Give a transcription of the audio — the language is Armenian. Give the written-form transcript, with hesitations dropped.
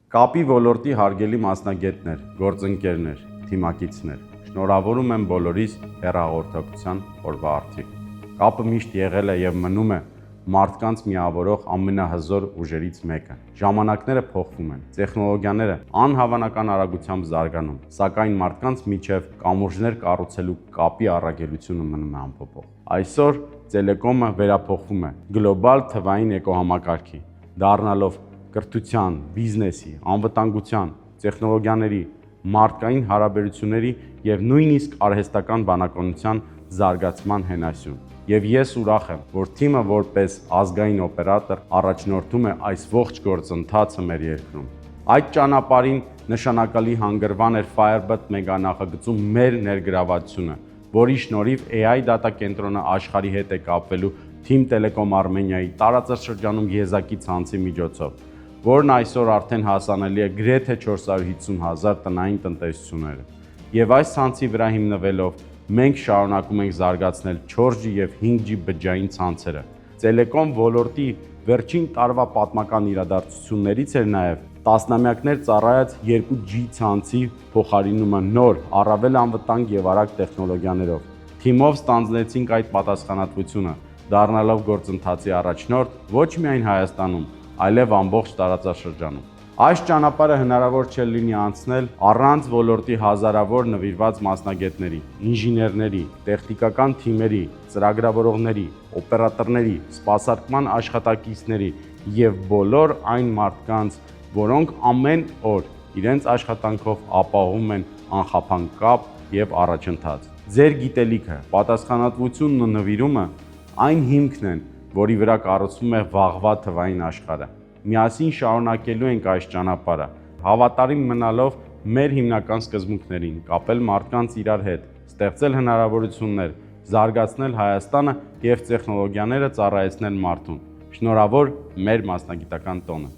Կապի ոլորտի հարգելի մասնագետներ, գործընկերներ, թիմակիցներ, շնորհավորում եմ բոլորիս հեռահաղորդակցության օրվա արդիվ։ Կապը միշտ եղել է եւ մնում է մարդկանց միավորող ամենահզոր ուժերից մեկը։ Ժամանակները փոխվում են, տեխնոլոգիաները անհավանական արագությամբ զարգանում, սակայն մարդկանց միջև կամուրջներ կառուցելու կապի առաքելությունը մնում է անփոփոխ։ Այսօր տելեկոմը վերափոխվում է գլոբալ թվային էկոհամակարգի, դառնալով կրթության, բիզնեսի, անվտանգության, տեխնոլոգիաների, մարդկային հարաբերությունների եւ նույնիսկ արհեստական բանականության զարգացման հենասյուն։ Եվ ես ուրախ եմ, որ թիմը որպես ազգային օպերատոր առաջնորդում է այս ողջ գործընթացը մեր երկրում։ Այդ ճանապարհին նշանակալի հանգրվան էր Firebird մեգանախագծում մեր ներգրավվածությունը, որի շնորհիվ AI դատակենտրոնը աշխարհի հետ է կապվելու Team Telecom Armenia-ի տարածաշրջանում եզակի ցանցի միջոցով, որն այսօր արդեն հասանելի է գրեթե 450,000 տնային տնտեսությունները։ Եվ այս ցանցի վրա հիմնվելով մենք շարունակում ենք զարգացնել 4G եւ 5G բջջային ցանցերը։ Տելեկոմ ոլորտի վերջին տարվա պատմական իրադարձություններից էր նաեւ տասնամյակներ ծառայած 2G ցանցի փոխարինումը նոր, առավել անվտանգ եւ արագ տեխնոլոգիաներով։ Թիմով ստանձնեցինք այդ պատասխանատվությունը, դառնալով գործընթացի առաջնորդ ոչ միայն Հայաստանում, այլև ամբողջ տարածաշրջանում։ Այս ճանապարհը հնարավոր չէ լինի անցնել առանց ոլորտի հազարավոր նվիրված մասնագետների, ինժեներների, տեխնիկական թիմերի, ծրագրավորողների, օպերատորների, սպասարկման աշխատակիցների եւ բոլոր այն մարդկանց, որոնք ամեն օր իրենց աշխատանքով ապահովում են անխափան կապ եւ առաջընթաց։ Ձեր գիտելիքը, պատասխանատվությունն ու նվիրումը այն հիմքն են, որի վրա կառուցվում է վաղվա թվային աշխարհը։ Միասին շարունակելու ենք այս ճանապարհը, հավատարիմ մնալով մեր հիմնական սկզբունքներին, կապել մարդկանց իրար հետ, ստեղծել հնարավորություններ, զարգացնել Հայաստանը եւ տեխնոլոգիաները ծառայեցնել մարդուն։ Շնորհավոր մեր մասնագիտական տոնը։